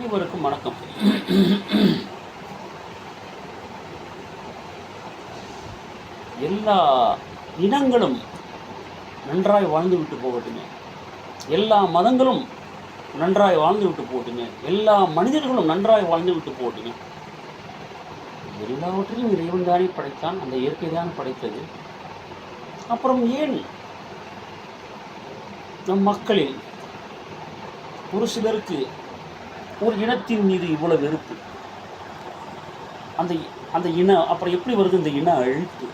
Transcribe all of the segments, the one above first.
அனைவருக்கும் வணக்கம். எல்லா இனங்களும் நன்றாய் வாழ்ந்து விட்டு போகட்டுமே. எல்லா மதங்களும் நன்றாய் வாழ்ந்து விட்டு போகட்டுமே. எல்லா மனிதர்களும் நன்றாய் வாழ்ந்து விட்டு போகட்டுமே. எல்லாவற்றையும் இறைவன் தானே படைத்தான், அந்த இயற்கை தான் படைத்தது. அப்புறம் ஏன் நம் மக்களில் ஒரு சிலருக்கு ஒரு இனத்தின் மீது இவ்வளவு வெறுப்பு? அந்த அந்த அப்புறம் எப்படி வருது இந்த இன அழிப்பு?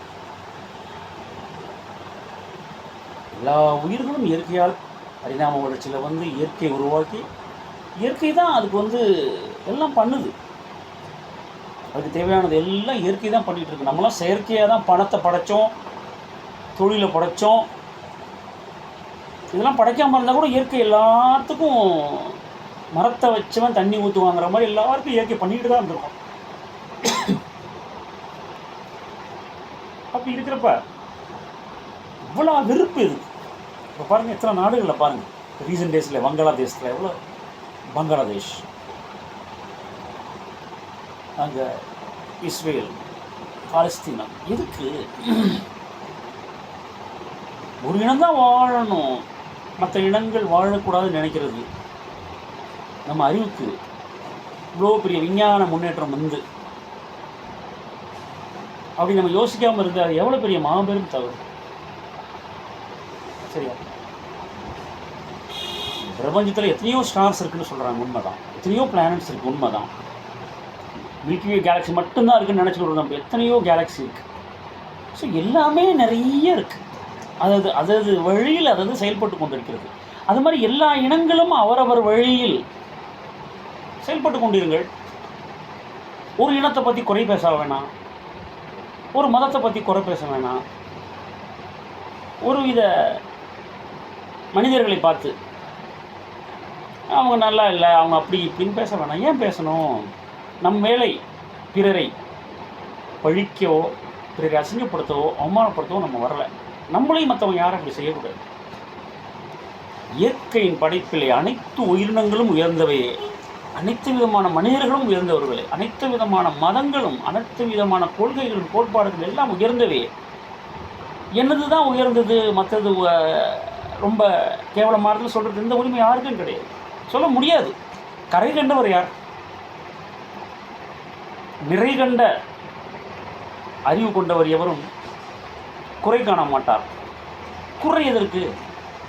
எல்லா உயிர்களும் இயற்கையால் பரிணாம வளர்ச்சியில் இயற்கையை உருவாக்கி, இயற்கை தான் அதுக்கு எல்லாம் பண்ணுது. அதுக்கு தேவையானது எல்லாம் இயற்கை தான் பண்ணிகிட்டு இருக்கு. நம்மளாம் செயற்கையாக தான் பணத்தை படைத்தோம், தொழிலை படைத்தோம். இதெல்லாம் படைக்காமல் இருந்தால் கூட இயற்கை எல்லாத்துக்கும் மரத்தை வச்சவன் தண்ணி ஊற்றுவாங்கிற மாதிரி எல்லாருக்கும் இயற்கை பண்ணிக்கிட்டு தான் இருந்திருக்கும். அப்படி இருக்கிறப்ப இவ்வளோ வெறுப்பு இது. இப்போ பாருங்கள், எத்தனை நாடுகளில் பாருங்கள், ரீசன்ட் டேஸில் வங்காளதேசத்தில் எவ்வளோ, பங்களாதேஷ், அங்கே இஸ்ரேல், பாலஸ்தீனம். எதுக்கு? ஒரு இனம்தான் வாழணும், மற்ற இனங்கள் வாழக்கூடாதுன்னு நினைக்கிறது. நம்ம அறிவுக்கு இவ்வளோ பெரிய விஞ்ஞான முன்னேற்றம் அப்படி நம்ம யோசிக்காமல் இருந்தால் அது எவ்வளோ பெரிய மாபெரும் தவறு. சரியா? பிரபஞ்சத்தில் எத்தனையோ ஸ்டார்ஸ் இருக்குதுன்னு சொல்கிறாங்க, உண்மைதான். எத்தனையோ பிளானட்ஸ் இருக்குது, உண்மைதான். மில்கிவே கேலக்ஸி மட்டும்தான் இருக்குதுன்னு நினச்சிட்டு நம்ம எத்தனையோ கேலக்ஸி இருக்குது. ஸோ எல்லாமே நிறைய இருக்குது. அதாவது வழியில் செயல்பட்டு கொண்டு இருக்கிறது. அது மாதிரி எல்லா இனங்களும் அவரவர் வழியில் செயல்பட்டு கொண்டிருங்கள். ஒரு இனத்தை பற்றி குறை பேச வேணாம், ஒரு மதத்தை பற்றி குறை பேச வேணாம், ஒரு வித மனிதர்களை பார்த்து அவங்க நல்லா இல்லை, அவங்க அப்படி இப்படின்னு பேச வேணாம். ஏன் பேசணும்? நம் வேலை பிறரை பழிக்கவோ, பிறரை அசிங்கப்படுத்தவோ, அவமானப்படுத்தவோ நம்ம வரலை. நம்மளையும் மற்றவங்க யாரும் அப்படி செய்யக்கூடாது. இயற்கையின் படைப்பிலே அனைத்து உயிரினங்களும் உயர்ந்தவையே, அனைத்து விதமான மனிதர்களும் உயர்ந்தவர்களே, அனைத்து விதமான மதங்களும், அனைத்து விதமான கொள்கைகளும், கோட்பாடுகள் எல்லாம் உயர்ந்தவே. என்னது தான் உயர்ந்தது, மற்றது ரொம்ப கேவலமானது சொல்கிறது இந்த உரிமை யாருக்கும் கிடையாது, சொல்ல முடியாது. கரை கண்டவர் யார்? நிறை கண்ட அறிவு கொண்டவர் எவரும் குறை காண மாட்டார். குறை எதற்கு?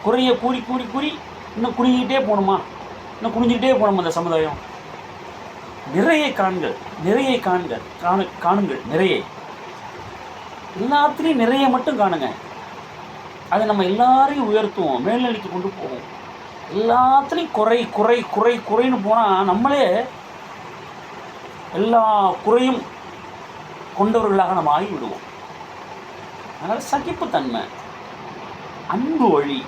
குறைய கூறி கூறி கூறி இன்னும் குறுகிக்கிட்டே போகணுமா? இன்னும் குனிஞ்சிக்கிட்டே போகணுமா? அந்த சமுதாயம் நிறைய காணுங்கள், நிறைய, எல்லாத்துலேயும் நிறைய மட்டும் காணுங்க. அதை நம்ம எல்லாரையும் உயர்த்துவோம், மேல்நிலைக்கு கொண்டு போவோம். எல்லாத்துலேயும் குறை குறை குறை குறைன்னு போனால் நம்மளே எல்லா குறையும் கொண்டவர்களாக நம்ம ஆகிவிடுவோம். அதனால் சகிப்புத்தன்மை, அன்பு வழி,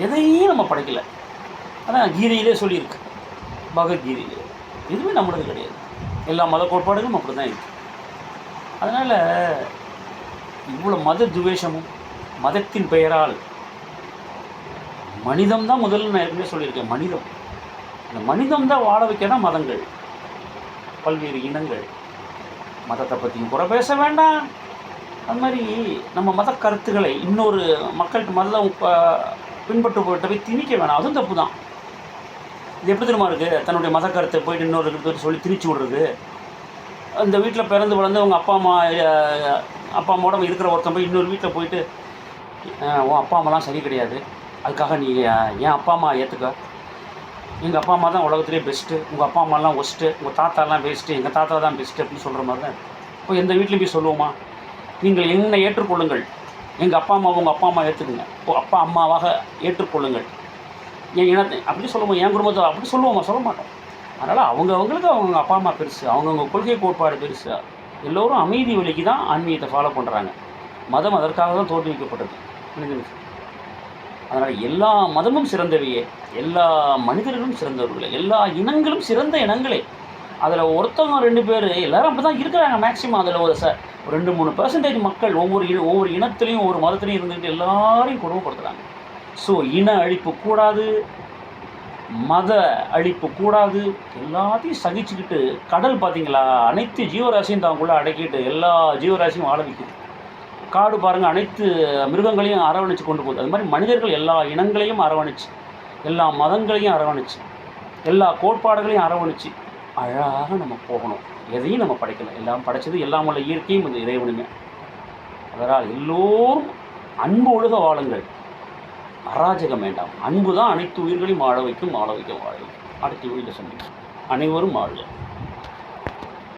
எதையும் நம்ம படைக்கலை. அதான் கீதையிலே சொல்லியிருக்கு, பகவத்கீதையிலே. எதுவுமே நம்மளது கிடையாது. எல்லா மத கோட்பாடுகளும் அப்படி தான் இருக்குது. அதனால் இவ்வளோ மத துவேஷமும், மதத்தின் பெயரால் மனிதம்தான் முதல்ல நான் ஏற்கனவே சொல்லியிருக்கேன். அந்த மனிதம்தான் வாழ வைக்கதான் மதங்கள், பல்வேறு இனங்கள். மதத்தை பற்றியும் குறை பேச வேண்டாம். அது மாதிரி நம்ம மத கருத்துக்களை இன்னொரு மக்களுக்கு மதம் பின்பற்ற போய் திணிக்க வேணாம். அதுவும் தப்பு தான். இது எப்படி தெரியுமா இருக்குது? தன்னுடைய மத கருத்தை போயிட்டு இன்னொரு சொல்லி திணிச்சு விடுறது. அந்த வீட்டில் பிறந்து வளர்ந்து அவங்க அப்பா அம்மாவோட இருக்கிற ஒருத்தன் போய் இன்னொரு வீட்டில் போயிட்டு, உன் அப்பா அம்மாலாம் சரி கிடையாது, அதுக்காக நீ என் அப்பா அம்மா ஏற்றுக்க, எங்கள் அப்பா அம்மா தான் உலகத்துலேயே பெஸ்ட்டு, உங்கள் அப்பா அம்மாலாம் ஒஸ்ட்டு, உங்கள் தாத்தாலாம் பெஸ்ட்டு, எங்கள் தாத்தா தான் பெஸ்ட்டு அப்படின்னு சொல்கிற மாதிரி தான். இப்போ எந்த வீட்லையும் போய் சொல்லுவோமா, நீங்கள் என்னை ஏற்றுக்கொள்ளுங்கள், எங்கள் அப்பா அம்மாவை உங்கள் அப்பா அம்மா ஏற்றுக்குங்க, அப்பா அம்மாவாக ஏற்றுக்கொள்ளுங்கள், என் இனத்தை அப்படி சொல்லுவோம், என் குடும்பத்தை அப்படி சொல்லுவோமா? சொல்ல மாட்டோம். அதனால் அவங்களுக்கு அவங்க அப்பா அம்மா பெருசு, அவங்கவுங்க கொள்கை கோட்பாடு பெருசு. எல்லோரும் அமைதி வழிக்கு தான் ஆன்மீகத்தை ஃபாலோ பண்ணுறாங்க. மதம் அதற்காக தான் தோற்றுவிக்கப்பட்டது. அதனால் எல்லா மதமும் சிறந்தவையே, எல்லா மனிதர்களும் சிறந்தவர்களே, எல்லா இனங்களும் சிறந்த இனங்களே. அதில் ஒருத்தவங்க 2 பேர் எல்லோரும் அப்படி தான் இருக்கிறாங்க மேக்ஸிமம். அதில் ஒரு 2-3% மக்கள் ஒவ்வொரு இனத்துலேயும் ஒவ்வொரு மதத்துலேயும் இருந்துக்கிட்டு எல்லாரையும் கொடுமைப்படுத்துகிறாங்க. ஸோ இன அழிப்பு கூடாது, மத அழிப்பு கூடாது. எல்லாத்தையும் சகிச்சுக்கிட்டு கடல் பார்த்தீங்களா, அனைத்து ஜீவராசியும் தாங்குள்ளே அடக்கிட்டு எல்லா ஜீவராசியும் வாழ வைக்குது. காடு பாருங்கள், அனைத்து மிருகங்களையும் அரவணைச்சு கொண்டு போகுது. அது மாதிரி மனிதர்கள் எல்லா இனங்களையும் அரவணைச்சு, எல்லா மதங்களையும் அரவணைச்சு, எல்லா கோட்பாடுகளையும் அரவணைச்சு அழகாக நம்ம போகணும். எதையும் நம்ம படைக்கலை, எல்லாம் படைச்சது எல்லாம் உள்ள இயற்கையும் இந்த இறைவனுமே. அதனால் எல்லோரும் அன்பு ஒழுக வாழுங்கள், அராஜகம் வேண்டாம். அன்பு தான் அனைத்து உயிர்களையும் வாழ வைக்கும், வாழ வைக்கும், வாழ வைக்கும். அடுத்த வீடியோவில் சந்திப்போம். அனைவரும் வாழ்க.